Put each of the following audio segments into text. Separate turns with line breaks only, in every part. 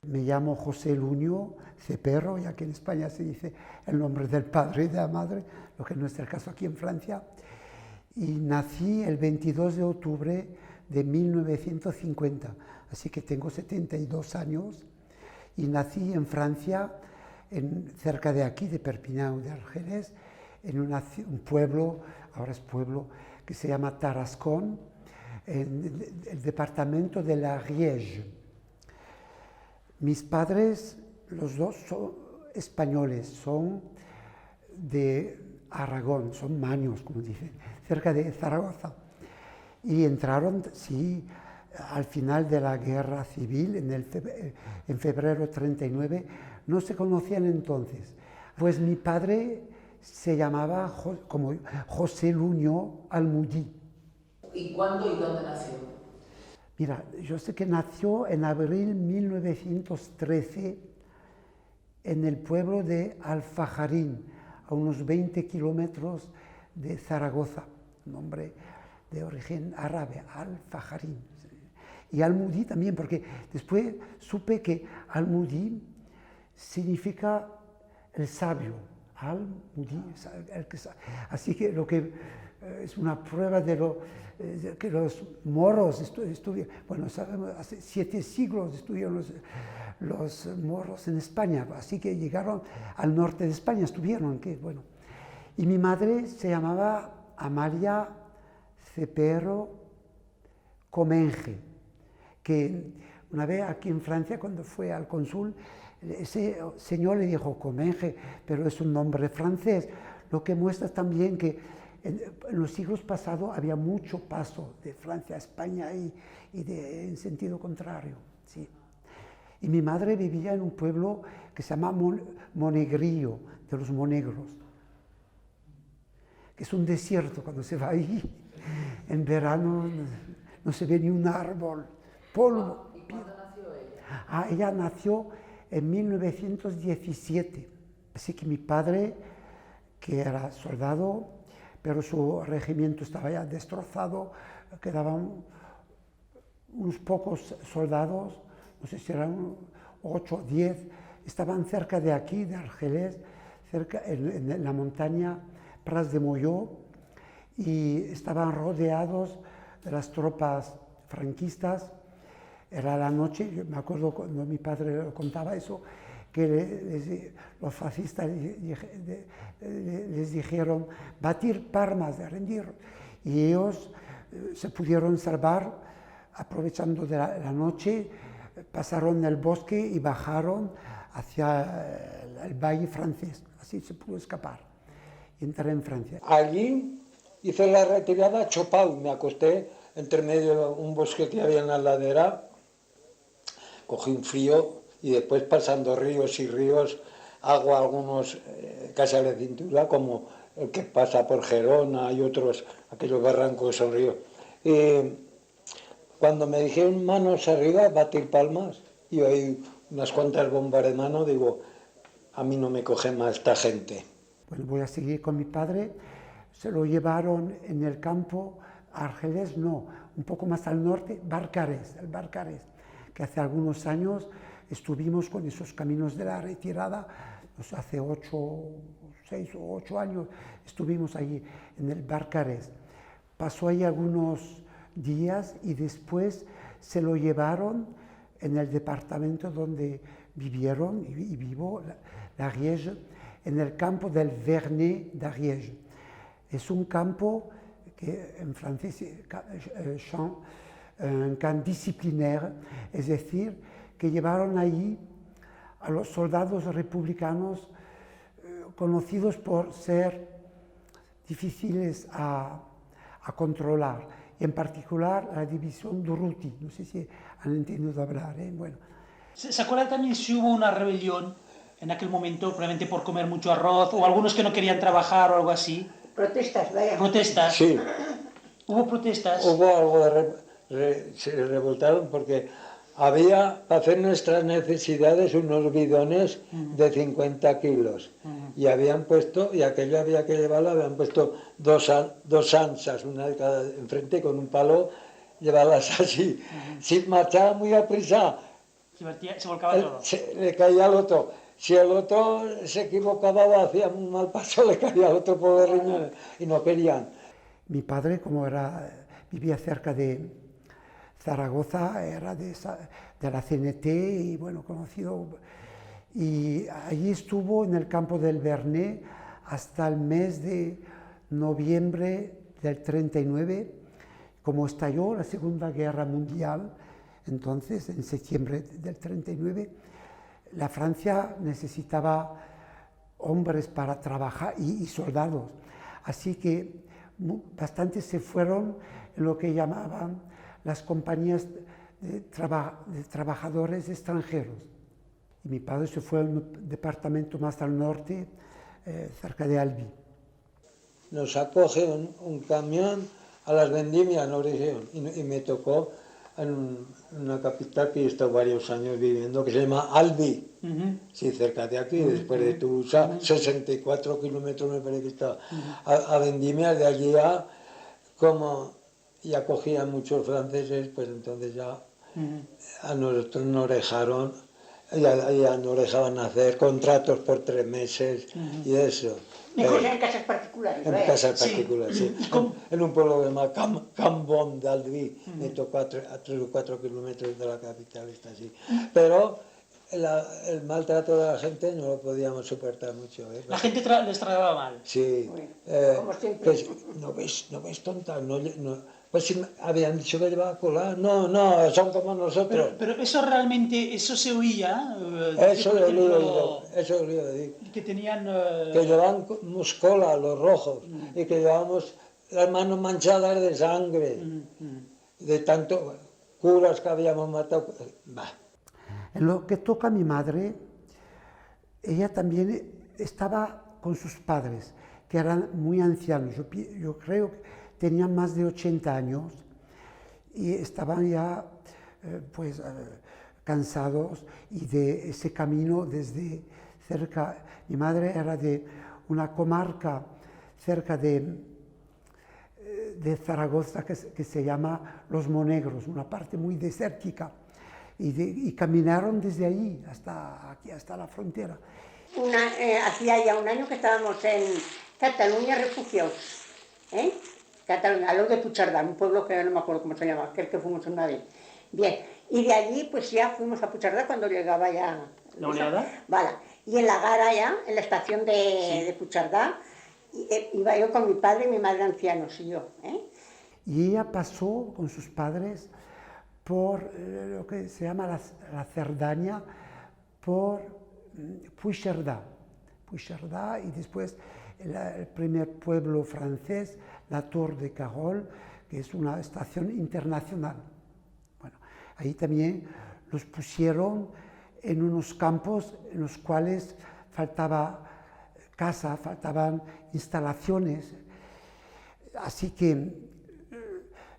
Me llamo José Luño Cepero, ya que en España se dice el nombre del padre y de la madre, lo que no es el caso aquí en Francia. Y nací el 22 de octubre de 1950, así que tengo 72 años. Y nací en Francia, cerca de aquí, de Perpiñán, de Argelès, en un pueblo, ahora es pueblo, que se llama Tarascon, en el departamento de la Riege. Mis padres, los dos son españoles, son de Aragón, son maños, como dicen, cerca de Zaragoza. Y entraron, sí, al final de la guerra civil, en febrero 39, no se conocían entonces. Pues mi padre se llamaba como José Luño Almudí.
¿Y cuándo y dónde nació?
Mira, yo sé que nació en abril de 1913 en el pueblo de Alfajarín, a unos 20 kilómetros de Zaragoza, un nombre de origen árabe, Alfajarín. Y Almudí también, porque después supe que Almudí significa el sabio, Almudí, así que lo que es una prueba de que los moros estuvieron, bueno, sabemos, hace 7 siglos estuvieron los moros en España, así que llegaron al norte de España, estuvieron, que bueno. Y mi madre se llamaba Amalia Cepero Comenge, que una vez aquí en Francia, cuando fue al cónsul, ese señor le dijo Comenge, pero es un nombre francés, lo que muestra también que en los siglos pasados había mucho paso de Francia a España y en sentido contrario. Sí. Y mi madre vivía en un pueblo que se llama Monegrillo, de los monegros, que es un desierto. Cuando se va ahí, en verano no se ve ni un árbol, polvo.
¿Y cuándo nació ella?
Ella nació en 1917. Así que mi padre, que era soldado, pero su regimiento estaba ya destrozado, quedaban unos pocos soldados, no sé si eran 8 o 10, estaban cerca de aquí, de Argelès, cerca en la montaña Pras de Molló, y estaban rodeados de las tropas franquistas. Era la noche, yo me acuerdo cuando mi padre contaba eso, que los fascistas les dijeron batir palmas, de rendir, y ellos se pudieron salvar aprovechando de la noche, pasaron el bosque y bajaron hacia el valle francés, así se pudo escapar y entrar en Francia.
Allí hice la retirada chopado, me acosté entre medio de un bosque que había en la ladera, cogí un frío y después pasando ríos y ríos, hago algunos casi a la cintura, como el que pasa por Gerona y otros, aquellos barrancos que son ríos. Cuando me dijeron manos arriba, batir palmas, y oí unas cuantas bombas de mano, digo, a mí no me coge más esta gente.
Bueno, voy a seguir con mi padre. Se lo llevaron en el campo, Argelès no, un poco más al norte, Barcarès, el Barcarès, que hace algunos años estuvimos con esos caminos de la retirada, pues hace 6 o 8 años estuvimos allí en el Barcarès. Pasó ahí algunos días y después se lo llevaron en el departamento donde vivieron y vivo, la Riege, en el campo del Vernet d'Ariège. Es un campo que en francés es un camp disciplinaire, es decir, que llevaron allí a los soldados republicanos conocidos por ser difíciles a controlar, y en particular la división Durruti, no sé si han entendido hablar, Bueno.
¿Se acuerda también si hubo una rebelión en aquel momento, probablemente por comer mucho arroz, o algunos que no querían trabajar o algo así?
Protestas, vaya.
¿Protestas?
Sí.
¿Hubo protestas?
Hubo algo se revoltaron porque había, para hacer nuestras necesidades, unos bidones de 50 kilos. Y habían puesto, y aquello había que llevarlo, habían puesto dos ansas, una de cada enfrente, con un palo, llevarlas así. Si marchaba muy aprisa,
Se volcaba todo.
Le caía al otro. Si el otro se equivocaba o hacía un mal paso, le caía al otro por el riñón y no querían.
Mi padre, como vivía cerca de Zaragoza, era de la CNT y bueno, conocido. Y allí estuvo en el campo del Vernet hasta el mes de noviembre del 39, como estalló la Segunda Guerra Mundial. Entonces, en septiembre del 39, la Francia necesitaba hombres para trabajar y soldados. Así que bastantes se fueron en lo que llamaban las compañías de trabajadores extranjeros. Y mi padre se fue a un departamento más al norte, cerca de Albi.
Nos acoge un camión a las vendimias, nos dijeron, y me tocó en una capital que he estado varios años viviendo, que se llama Albi, sí, cerca de aquí, después de Toulouse, 64 kilómetros me parece que estaba, a vendimias de allí a, como ya cogían muchos franceses, pues entonces ya a nosotros nos dejaron, ya nos dejaban hacer contratos por 3 meses y eso.
Mejor en casas particulares.
En casas particulares, sí. En un pueblo que se llama Cambon d'Albi, me tocó a 3 o 4 kilómetros de la capital, está así. Pero el maltrato de la gente no lo podíamos soportar mucho.
La gente les trataba mal.
Sí.
Como siempre.
Pues, no ves tonta, pues si habían dicho que llevaba cola, no, son como nosotros.
Pero eso realmente, eso se oía.
Eso lo he oído decir.
Que tenían...
Que llevábamos cola, los rojos, y que llevábamos las manos manchadas de sangre, de tanto curas que habíamos matado. Bah.
En lo que toca a mi madre, ella también estaba con sus padres, que eran muy ancianos. Yo creo que tenían más de 80 años y estaban ya cansados y de ese camino desde cerca. Mi madre era de una comarca cerca de Zaragoza que se llama Los Monegros, una parte muy desértica, y caminaron desde allí hasta aquí, hasta la frontera.
Hacía ya un año que estábamos en Cataluña refugiados, Cataluña, a lo de Puigcerdà, un pueblo que no me acuerdo cómo se llama, que es que fuimos una vez. Bien, y de allí pues ya fuimos a Puigcerdà cuando llegaba ya...
¿La oleada?
Vale, y en la gara ya, en la estación de Puigcerdà, iba yo con mi padre y mi madre ancianos y yo.
Y ella pasó con sus padres por lo que se llama la Cerdaña, por Puigcerdà, y después el primer pueblo francés, la Tour de Carol, que es una estación internacional. Bueno, ahí también los pusieron en unos campos en los cuales faltaba casa, faltaban instalaciones, así que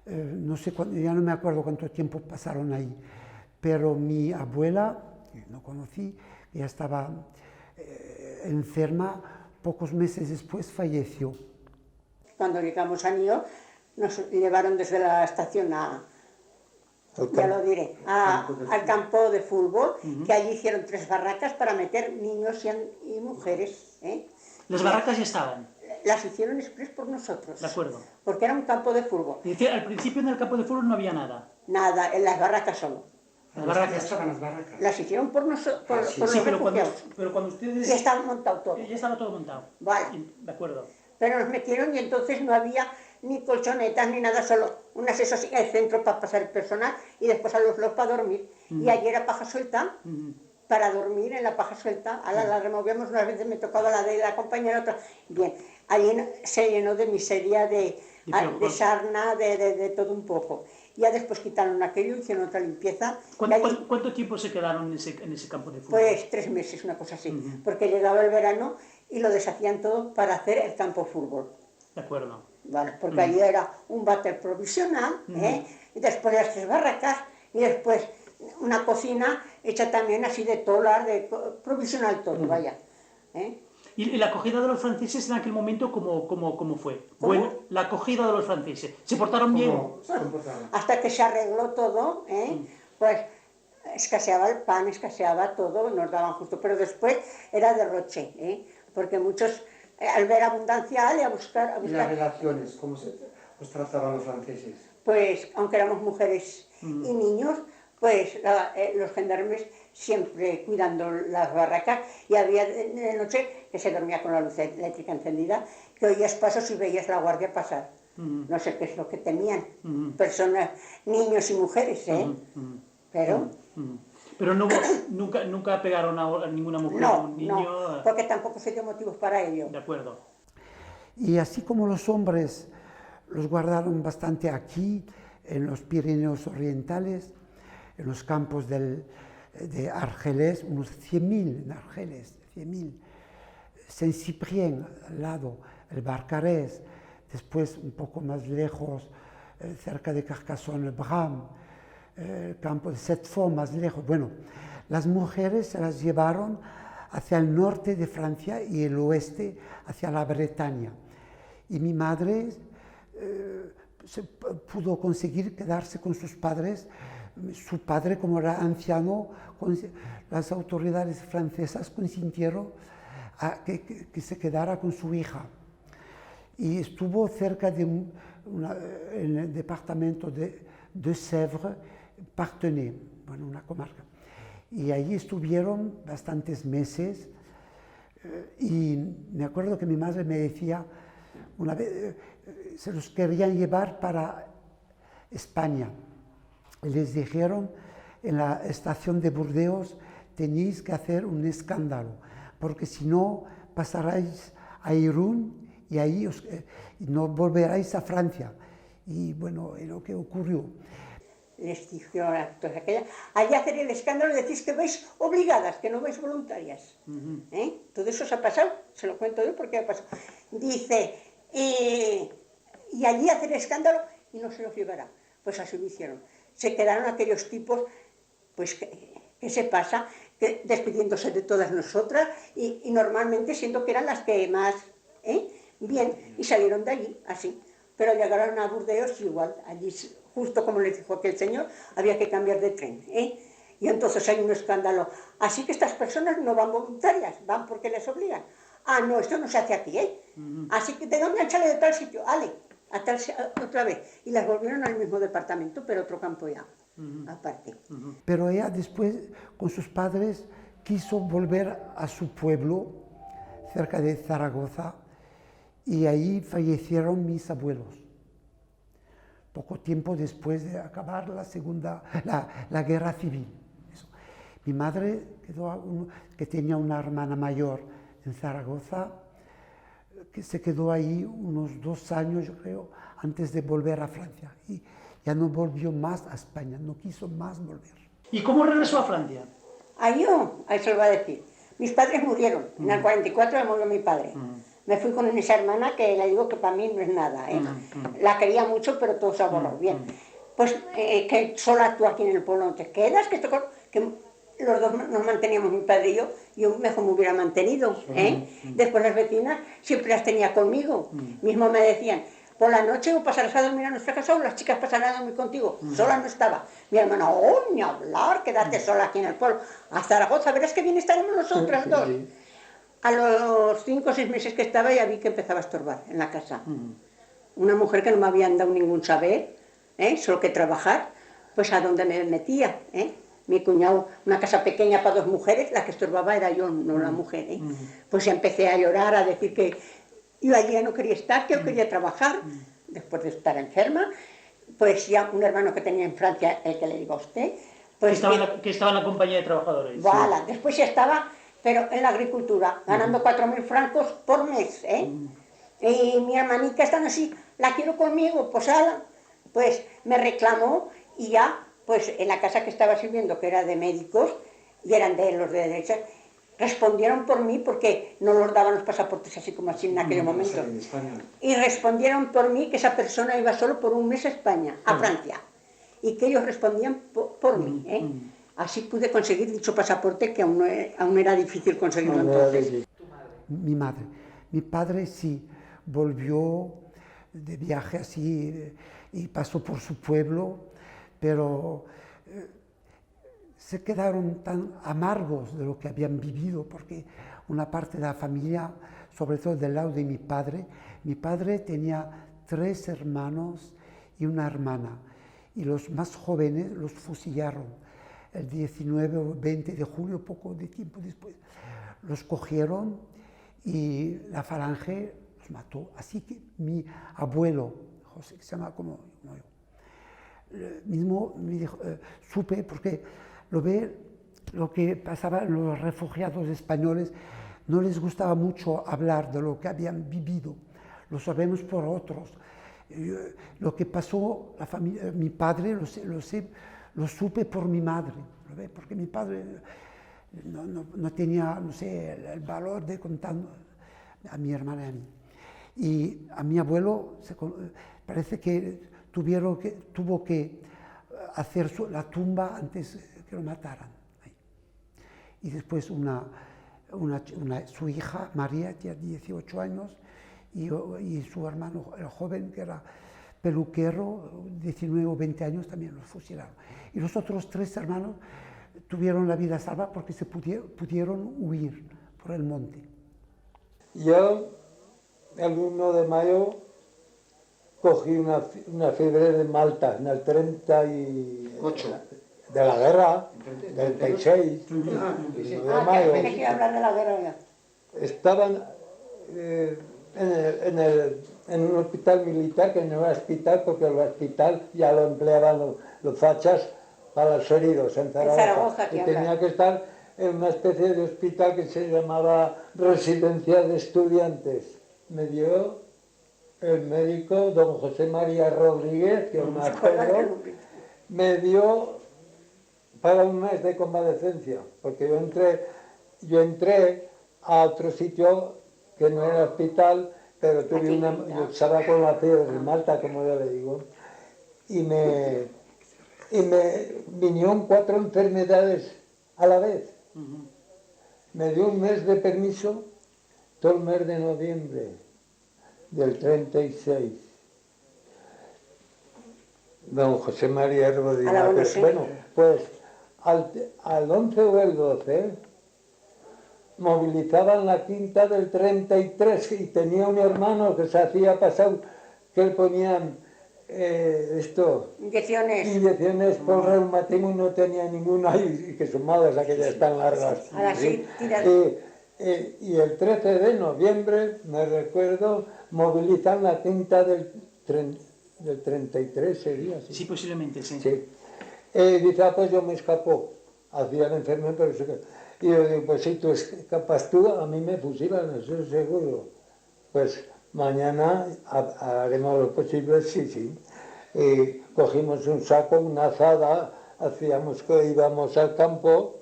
no sé ya no me acuerdo cuánto tiempo pasaron ahí, pero mi abuela, que no conocí, ya estaba enferma, pocos meses después falleció.
Cuando llegamos a Nió, nos llevaron desde la estación ya lo diré, al campo de fútbol, que allí hicieron 3 barracas para meter niños y mujeres.
¿Las barracas ya estaban?
Las hicieron express por nosotros.
De acuerdo.
Porque era un campo de fútbol.
Es decir, al principio en el campo de fútbol no había nada.
Nada, en las barracas solo.
Las barracas
estaban las barracas.
Las hicieron por nosotros, por
Sí,
los
pero
refugiados.
cuando ustedes...
Ya estaba montado todo.
Ya estaba todo montado.
Vale.
De acuerdo.
Pero nos metieron y entonces no había ni colchonetas ni nada, solo unas esos en el centro para pasar el personal y después a los para dormir. Y allí era paja suelta, para dormir en la paja suelta. A la removíamos unas veces, me tocaba la de la compañera, otra. Bien, allí se llenó de miseria, de sarna, de todo un poco. Ya después quitaron aquello, hicieron otra limpieza.
¿Cuánto tiempo se quedaron en ese campo de fútbol?
Pues 3 meses, una cosa así, porque llegaba el verano y lo deshacían todo para hacer el campo de fútbol.
De acuerdo.
Vale, porque allí era un váter provisional, y después las 3 barracas, y después una cocina hecha también así de tolar, de provisional todo, vaya.
¿Y la acogida de los franceses en aquel momento cómo fue? Bueno, la acogida de los franceses. ¿Se portaron bien?
Hasta que se arregló todo, pues escaseaba el pan, escaseaba todo, nos daban justo, pero después era derroche, porque muchos al ver abundancia y a buscar...
¿Y las relaciones? ¿Cómo os trataban los franceses?
Pues aunque éramos mujeres y niños, pues los gendarmes siempre cuidando las barracas, y había de noche que se dormía con la luz eléctrica encendida, que oías pasos y veías la guardia pasar. No sé qué es lo que temían, personas, niños y mujeres, pero...
Pero no hubo, nunca pegaron a ninguna mujer o un niño.
No, porque tampoco se dio motivos para ello.
De acuerdo.
Y así como los hombres los guardaron bastante aquí, en los Pirineos Orientales, en los campos de Argelès, unos 100.000 en Argelès, 100.000. Saint-Cyprien al lado, el Barcarès, después un poco más lejos, cerca de Carcassonne, el Bram, el campo de Setfond más lejos. Bueno, las mujeres se las llevaron hacia el norte de Francia y el oeste hacia la Bretaña. Y mi madre pudo conseguir quedarse con sus padres. Su padre, como era anciano, las autoridades francesas consintieron a que se quedara con su hija. Y estuvo cerca en el departamento de Sèvres, Parthenay, bueno, una comarca. Y allí estuvieron bastantes meses, y me acuerdo que mi madre me decía, una vez se los querían llevar para España. Les dijeron en la estación de Burdeos, tenéis que hacer un escándalo, porque si no pasaréis a Irún y ahí no volveréis a Francia. Y bueno, es lo que ocurrió.
Les dijeron a todas aquellas, allá hacer el escándalo y decís que vais obligadas, que no vais voluntarias. Todo eso se ha pasado, se lo cuento yo porque ha pasado. Dice, y allí hacer escándalo y no se los llevará. Pues así lo hicieron. Se quedaron aquellos tipos, pues, ¿qué se pasa? Que, despidiéndose de todas nosotras y normalmente siendo que eran las que más, bien, y salieron de allí, así. Pero llegaron a Burdeos igual, allí, justo como les dijo aquel señor, había que cambiar de tren, Y entonces hay un escándalo. Así que estas personas no van voluntarias, van porque les obligan. Ah, no, esto no se hace aquí, Así que ¿de dónde han salido de tal sitio? Ale, otra vez. Y las volvieron al mismo departamento, pero otro campo ya, aparte.
Pero ella después, con sus padres, quiso volver a su pueblo, cerca de Zaragoza, y ahí fallecieron mis abuelos. Poco tiempo después de acabar la guerra civil. Eso. Mi madre, que tenía una hermana mayor en Zaragoza, que se quedó ahí unos 2 años, yo creo, antes de volver a Francia. Y ya no volvió más a España, no quiso más volver.
¿Y cómo regresó a Francia?
A eso lo voy a decir. Mis padres murieron. En el 44 me murió mi padre. Me fui con esa hermana que le digo que para mí no es nada. La quería mucho, pero todo se ha borrado. Bien. Pues que sola tú aquí en el pueblo no te quedas, que los dos nos manteníamos, mi padre y yo mejor me hubiera mantenido. Después las vecinas siempre las tenía conmigo. Mismo me decían, por la noche o pasarás a dormir a nuestra casa o las chicas pasarán a dormir contigo. Sola no estaba. Mi hermana, ni hablar, quédate sola aquí en el pueblo. A Zaragoza, verás que bien estaremos nosotras dos. A los 5 o 6 meses que estaba ya vi que empezaba a estorbar en la casa. Una mujer que no me habían dado ningún saber, solo que trabajar, pues a donde me metía. Mi cuñado, una casa pequeña para 2 mujeres, la que estorbaba era yo, no la mujer. Pues ya empecé a llorar, a decir que yo allí ya no quería estar, que yo quería trabajar. Después de estar enferma, pues ya un hermano que tenía en Francia, el que le digo a usted, pues
que estaba en la compañía de trabajadores.
Voilà, después ya estaba, pero en la agricultura, ganando 4.000 francos por mes, Y mi hermanita están así, la quiero conmigo, pues me reclamó y ya, pues en la casa que estaba sirviendo, que era de médicos, y eran de los de derecha, respondieron por mí porque no los daban los pasaportes así como así en aquel momento. Y respondieron por mí que esa persona iba solo por un mes a España, a Francia, y que ellos respondían por mí, Así pude conseguir dicho pasaporte, que aún era difícil conseguirlo entonces.
Mi madre. Mi padre sí volvió de viaje así y pasó por su pueblo, pero se quedaron tan amargos de lo que habían vivido, porque una parte de la familia, sobre todo del lado de mi padre tenía 3 hermanos y una hermana, y los más jóvenes los fusilaron el 19 o 20 de julio, poco de tiempo después. Los cogieron y la falange los mató. Así que mi abuelo, José, que se llama como yo, mismo me dijo, supe, porque lo que pasaba en los refugiados españoles, no les gustaba mucho hablar de lo que habían vivido, lo sabemos por otros. Lo que pasó la familia, mi padre, lo supe por mi madre, porque mi padre no tenía, no sé, el valor de contar a mi hermana y a mí. Y a mi abuelo parece que tuvo que hacer la tumba antes que lo mataran. Y después su hija, María, tenía 18 años, y su hermano, el joven, que era peluquero, 19 o 20 años, también los fusilaron. Y los otros 3 hermanos tuvieron la vida salva porque se pudieron huir por el monte.
Yo, el 1 de mayo, cogí una fiebre de Malta en el 38 de la guerra, 36, el 1 de mayo.
Que hablar de la guerra ya.
Estaban en un hospital militar, que no era hospital, porque el hospital ya lo empleaban los fachas para los heridos en Zaragoza. Y tenía que estar en una especie de hospital que se llamaba Residencia de Estudiantes. Me dio el médico, don José María Rodríguez, que me acuerdo, me dio para un mes de convalecencia, porque yo entré a otro sitio que no era hospital, pero yo estaba con la fiebre de Malta, como yo le digo, y me vinieron 4 enfermedades a la vez. Me dio un mes de permiso, todo el mes de noviembre del 36. Don José María Rodríguez, bueno, pues al 11 o el 12 movilizaban la quinta del 33 y tenía un hermano que se hacía pasar, que le ponían inyecciones por reumatismo y no tenía ninguna, y que sus madres aquellas están largas.
¿Sí?
Y el 13 de noviembre, me recuerdo, movilizan la quinta del 33 sería.
Sí, posiblemente, sí.
Dice, pues yo me escapó, hacía el enfermo, pero y yo digo, pues si tú escapas tú, a mí me fusilan, eso es seguro. Pues mañana haremos lo posible, sí. Y cogimos un saco, una azada, hacíamos que íbamos al campo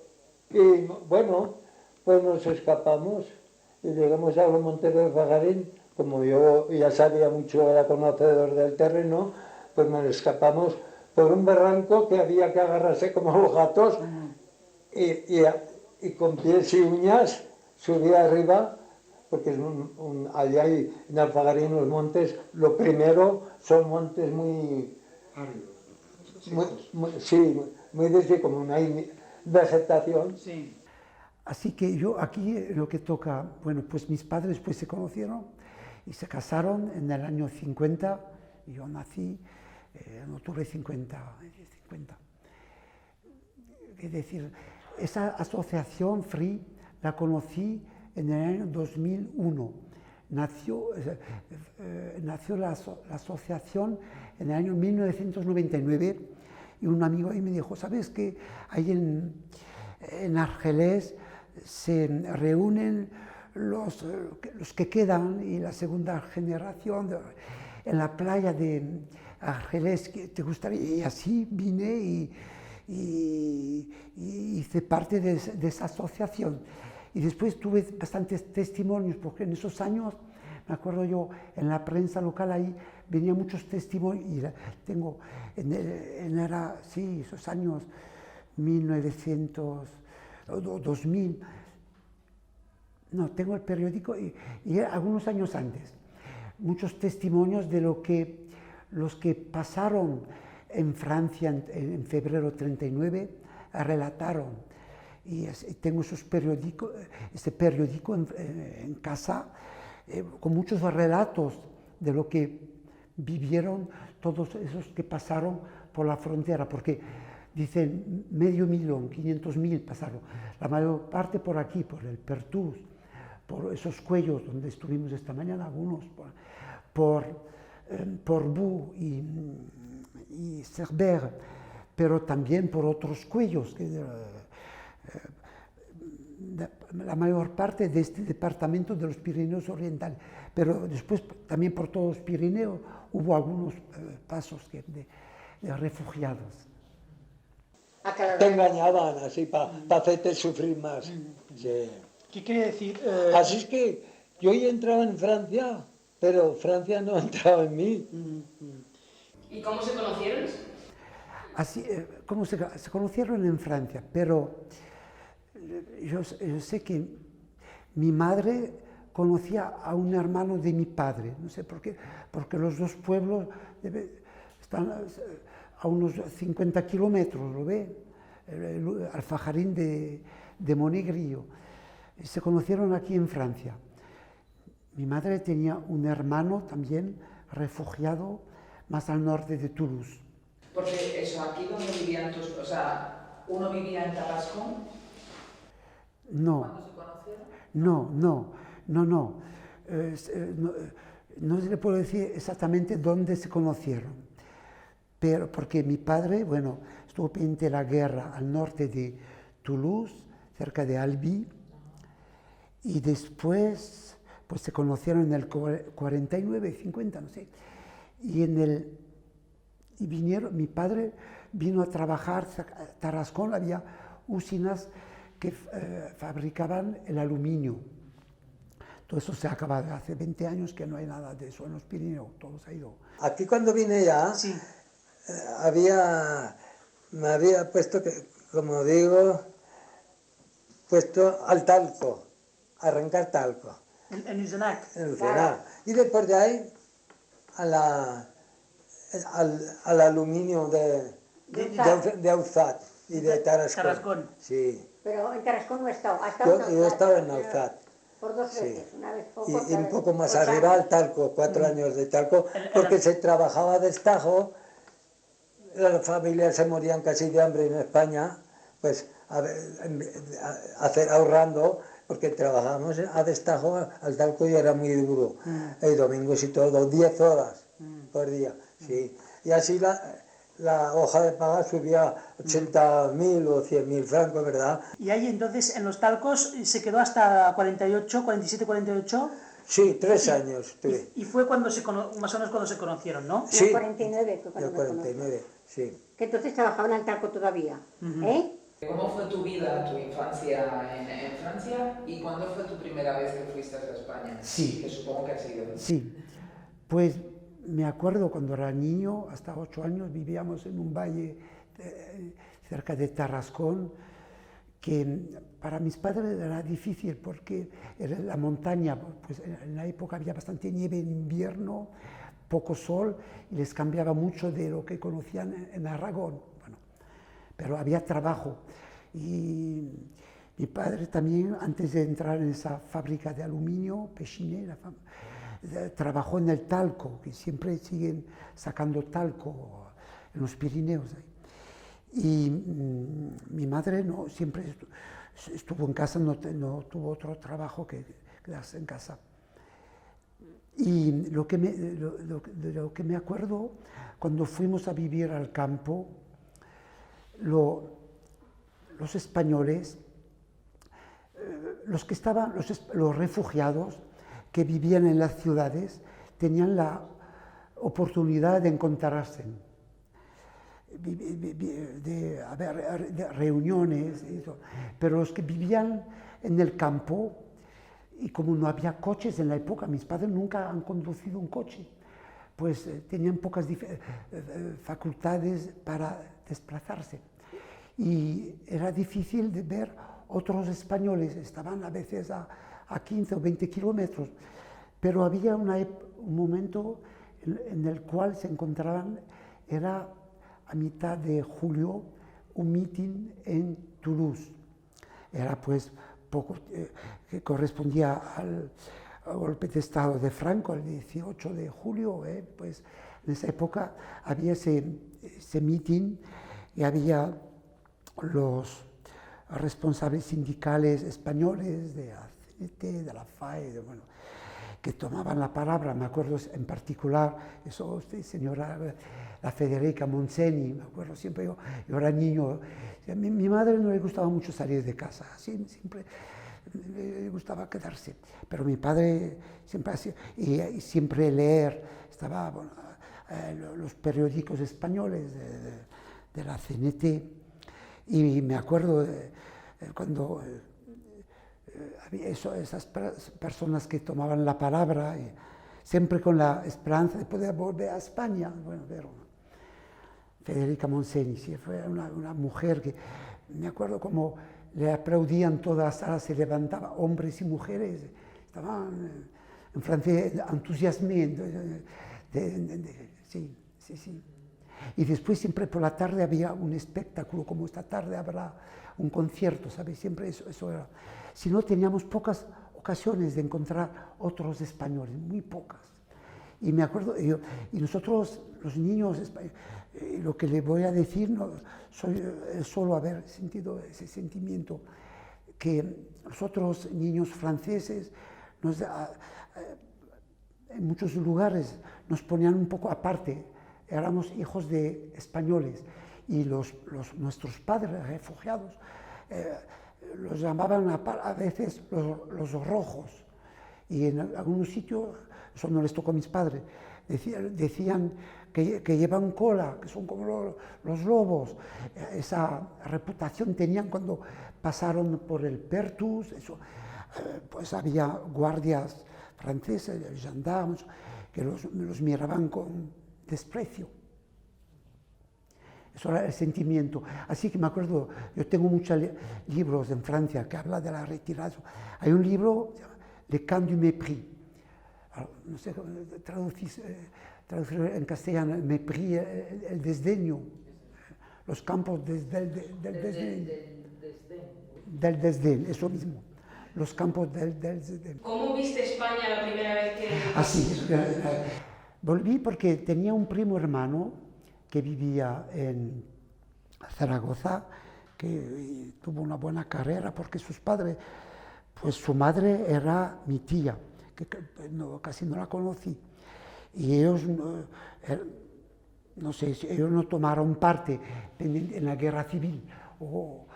y bueno, pues nos escapamos y llegamos a los montes del Alfajarín. Como yo ya sabía mucho, era conocedor del terreno, pues nos escapamos por un barranco que había que agarrarse como los gatos y con pies y uñas subí arriba, porque allá hay en Alfajarín los montes, lo primero son montes muy desde como no hay vegetación.
Sí.
Así que yo aquí lo que toca, bueno, pues mis padres pues se conocieron y se casaron en el año 50, y yo nací en octubre 50. Es decir, esa asociación FRI la conocí en el año 2001. Nació la asociación en el año 1999 y un amigo ahí me dijo, ¿sabes qué? Ahí en Argelés se reúnen los que quedan y la segunda generación en la playa de Argelés, que te gustaría. Y así vine y hice parte de esa asociación. Y después tuve bastantes testimonios, porque en esos años, me acuerdo yo, en la prensa local ahí venían muchos testimonios, y tengo, esos años 1900, 2000, no, tengo el periódico, y algunos años antes, muchos testimonios de los que pasaron en Francia en febrero 39, relataron. Y tengo este periódico en casa con muchos relatos de lo que vivieron todos esos que pasaron por la frontera, porque dicen 500.000 pasaron, la mayor parte por aquí, por el Pertús, por esos cuellos donde estuvimos esta mañana, algunos, por Bu y Cerbère, pero también por otros cuellos, la mayor parte de este departamento de los Pirineos Orientales, pero después también por todos los Pirineos hubo algunos pasos de refugiados.
Te engañaban así para hacerte sufrir más. Sí.
¿Qué quiere decir?
Así es que yo ya entraba en Francia, pero Francia no entraba en mí.
¿Y cómo se conocieron?
Así, ¿cómo se conocieron en Francia? Pero yo sé que mi madre conocía a un hermano de mi padre, no sé por qué, porque los dos pueblos están a unos 50 kilómetros, ¿lo ve? El Alfajarín de Monegrillo. Se conocieron aquí en Francia. Mi madre tenía un hermano también refugiado más al norte de Toulouse.
Porque eso, aquí donde vivían tus... O sea, ¿uno vivía en Tarascón?
No.
¿Cuándo se conocieron?
No. No se le puedo decir exactamente dónde se conocieron, pero porque mi padre, bueno, estuvo pendiente de la guerra al norte de Toulouse, cerca de Albi, y después pues se conocieron en el 49, 50, no sé, y vinieron, mi padre vino a trabajar a Tarascón, había usinas que fabricaban el aluminio. Todo eso se ha acabado hace 20 años que no hay nada de eso en los Pirineos, todo se ha ido.
Aquí cuando vine ya,
Sí.
me había puesto, como digo, puesto al talco, a arrancar talco.
En Usenac.
En Usenac. Y después de ahí al aluminio de Auzat y de Tarascón.
Tarascón.
Sí.
Pero en Tarascón no he estado.
Yo he estado en Auzat.
Por dos
Sí.
veces, una vez poco.
Y un poco más arriba al talco, 4 años de talco, porque se trabajaba de estajo, las familias se morían casi de hambre en España, pues ahorrando, porque trabajábamos a destajo al talco y era muy duro, y domingos y todo, 10 horas por día, sí. Y así la hoja de paga subía 80.000 o 100.000 francos, ¿verdad?
Y ahí entonces en los talcos se quedó hasta 47, 48.
Sí, 3 años tuve.
Y fue cuando más o menos cuando se conocieron, ¿no?
En el 49 fue cuando
el
me conocí.
49, sí.
Que entonces trabajaba en el talco todavía, ¿eh?
¿Cómo fue tu vida, tu infancia en Francia? ¿Y cuándo fue tu primera vez que fuiste a España?
Sí.
Que supongo que ha sido.
Sí, pues me acuerdo cuando era niño, hasta 8 años, vivíamos en un valle cerca de Tarascón, que para mis padres era difícil porque era la montaña, pues en la época había bastante nieve en invierno, poco sol, y les cambiaba mucho de lo que conocían en Aragón. Bueno, pero había trabajo. Y mi padre también, antes de entrar en esa fábrica de aluminio, Pechiney, trabajó en el talco, que siempre siguen sacando talco en los Pirineos. Y mi madre no, siempre estuvo en casa, no tuvo otro trabajo que quedarse en casa. Y de lo que me acuerdo, cuando fuimos a vivir al campo, los españoles, los refugiados que vivían en las ciudades, tenían la oportunidad de encontrarse, de haber reuniones, pero los que vivían en el campo, y como no había coches en la época, mis padres nunca han conducido un coche, pues tenían pocas facultades para desplazarse. Y era difícil de ver otros españoles, estaban a veces a 15 o 20 kilómetros, pero había un momento en el cual se encontraban, era a mitad de julio, un mitin en Toulouse. Era pues poco, que correspondía al golpe de Estado de Franco, el 18 de julio, pues en esa época había ese mitin y había los responsables sindicales españoles de la CNT, de la FAE, bueno, que tomaban la palabra. Me acuerdo en particular, señora, la Federica Montseny, me acuerdo siempre, yo era niño, mi madre no le gustaba mucho salir de casa, siempre le gustaba quedarse, pero mi padre siempre hacía, y siempre leer, estaba, bueno, los periódicos españoles de la CNT, y me acuerdo cuando había esas personas que tomaban la palabra, siempre con la esperanza de poder volver a España. Bueno, pero Federica Montseny, sí, fue una mujer que me acuerdo como le aplaudían toda la sala, se levantaba, hombres y mujeres, estaban en francés entusiasmados. Sí, sí, sí. Y después siempre por la tarde había un espectáculo, como esta tarde habrá un concierto, ¿sabes? Siempre eso era. Si no, teníamos pocas ocasiones de encontrar otros españoles, muy pocas. Y me acuerdo, y nosotros, los niños, lo que le voy a decir, no, solo haber sentido ese sentimiento, que nosotros, niños franceses, en muchos lugares nos ponían un poco aparte. Éramos hijos de españoles y nuestros padres refugiados los llamaban a veces los rojos, y en algunos sitios, eso no les tocó a mis padres, decían que llevan cola, que son como los lobos. Esa reputación tenían cuando pasaron por el Pertus, pues había guardias franceses, gendarmes, que los miraban con desprecio. Eso era el sentimiento. Así que me acuerdo, yo tengo muchos libros en Francia que hablan de la retirada. Hay un libro, Le Camp du Mépris. No sé cómo traducir en castellano, mépris, el desdeño. Los campos del desdén. Del desdén, eso mismo. Los campos del desdén.
¿Cómo viste España la primera vez que...?
Así, volví porque tenía un primo hermano que vivía en Zaragoza, que tuvo una buena carrera porque sus padres, pues su madre era mi tía, que casi no la conocí, y ellos, no sé, ellos no tomaron parte en la guerra civil, o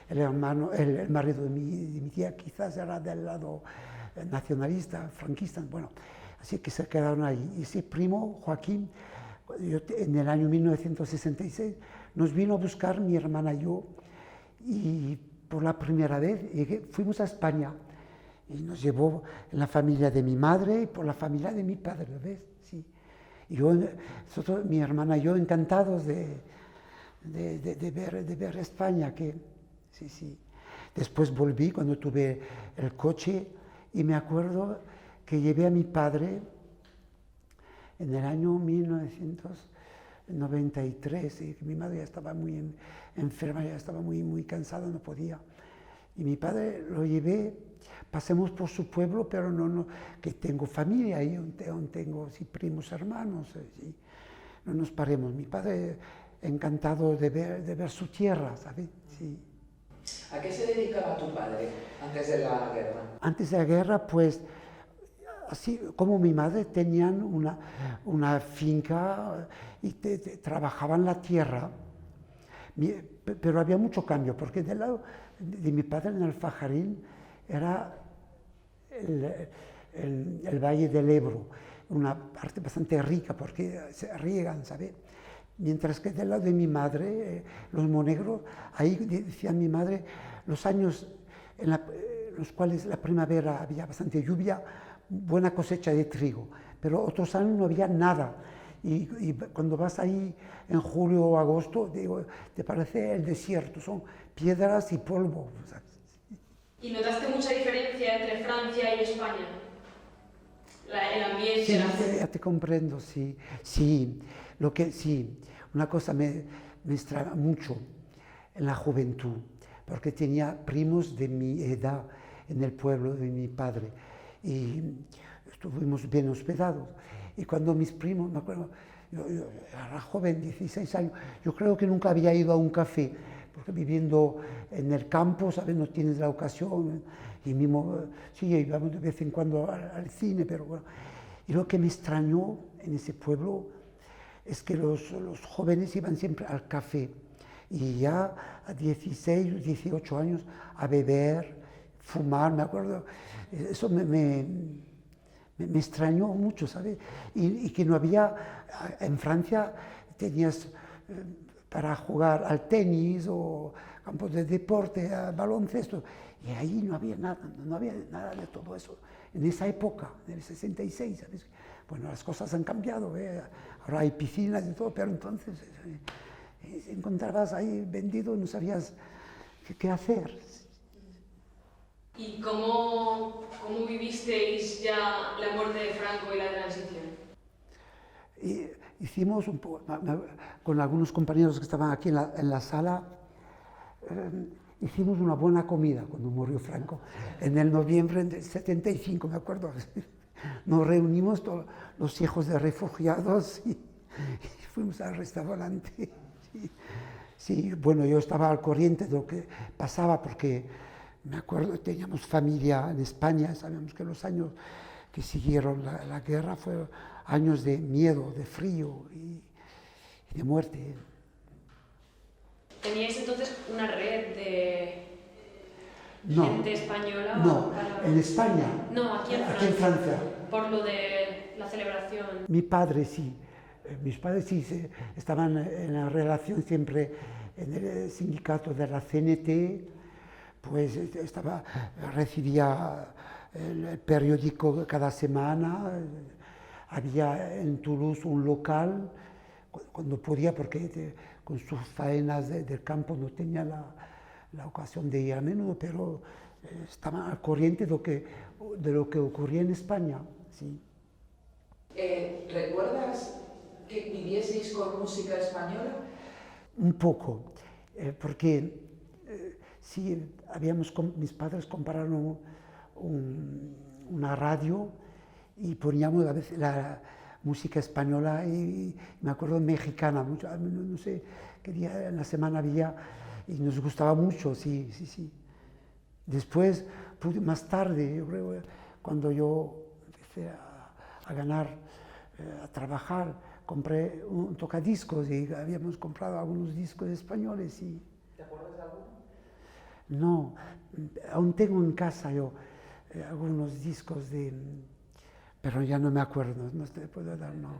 el marido de mi tía quizás era del lado nacionalista, franquista, bueno, así que se quedaron ahí. Y ese primo, Joaquín, en el año 1966 nos vino a buscar mi hermana y yo, y por la primera vez fuimos a España, y nos llevó en la familia de mi madre y por la familia de mi padre, ¿ves? Sí. Y nosotros, mi hermana y yo, encantados de ver España, que sí, sí. Después volví cuando tuve el coche, y me acuerdo que llevé a mi padre en el año 1993, y mi madre ya estaba muy enferma, ya estaba muy cansada, no podía. Y mi padre lo llevé, pasemos por su pueblo, pero no que tengo familia ahí, tengo sí, primos, hermanos, sí. No nos paremos. Mi padre encantado de ver su tierra, ¿sabes? Sí.
¿A qué se dedicaba tu padre antes de la guerra?
Antes de la guerra, pues, así como mi madre, tenían una finca y trabajaban la tierra, pero había mucho cambio, porque del lado de mi padre en Alfajarín era el Valle del Ebro, una parte bastante rica porque se riegan, ¿sabes? Mientras que del lado de mi madre, los monegros, ahí decía mi madre, los años en los cuales la primavera había bastante lluvia, buena cosecha de trigo, pero otros años no había nada. Y cuando vas ahí en julio o agosto, digo, te parece el desierto, son piedras y polvo.
¿Y notaste mucha diferencia entre Francia y España? El ambiente.
Sí, ya te comprendo, sí. Sí, sí. Una cosa me extraña mucho en la juventud, porque tenía primos de mi edad en el pueblo de mi padre y estuvimos bien hospedados. Y cuando mis primos, me acuerdo, yo era joven, 16 años, yo creo que nunca había ido a un café, porque viviendo en el campo, ¿sabes? No tienes la ocasión, y mismo, sí, íbamos de vez en cuando al cine, pero bueno. Y lo que me extrañó en ese pueblo es que los jóvenes iban siempre al café, y ya a 16, 18 años a beber, fumar, me acuerdo, eso me extrañó mucho, ¿sabes? Y que no había, en Francia tenías para jugar al tenis o campos de deporte, al baloncesto, y ahí no había nada de todo eso. En esa época, en el 66, ¿sabes? Bueno, las cosas han cambiado, ahora hay piscinas y todo, pero entonces encontrabas ahí vendido y no sabías qué hacer.
¿Y cómo vivisteis ya la muerte de Franco y la transición?
Y hicimos un poco, con algunos compañeros que estaban aquí en la sala, hicimos una buena comida cuando murió Franco, en el noviembre del 75, me acuerdo. Nos reunimos todos los hijos de refugiados y fuimos al restaurante. Sí, bueno, yo estaba al corriente de lo que pasaba porque me acuerdo, teníamos familia en España, sabíamos que los años que siguieron la guerra fueron años de miedo, de frío y de muerte.
¿Teníais entonces una red de
No,
gente española?
no, en España.
No, aquí en Francia. Por lo de la celebración.
Mi padre sí, mis padres sí estaban en la relación siempre en el sindicato de la CNT, pues recibía el periódico cada semana, había en Toulouse un local, cuando podía, porque con sus faenas del campo no tenía la ocasión de ir a menudo, pero estaba al corriente de lo que ocurría en España. Sí.
¿Recuerdas que vivieseis con música española?
Un poco, porque sí, mis padres compraron una radio y poníamos a veces la música española y me acuerdo mexicana, mucho, no sé qué día en la semana había y nos gustaba mucho, sí. Después, más tarde, yo creo, cuando yo empecé a ganar, a trabajar, compré un tocadiscos y habíamos comprado algunos discos españoles.
¿Te acuerdas de alguno?
No, aún tengo en casa yo algunos discos pero ya no me acuerdo, no te puedo dar, no.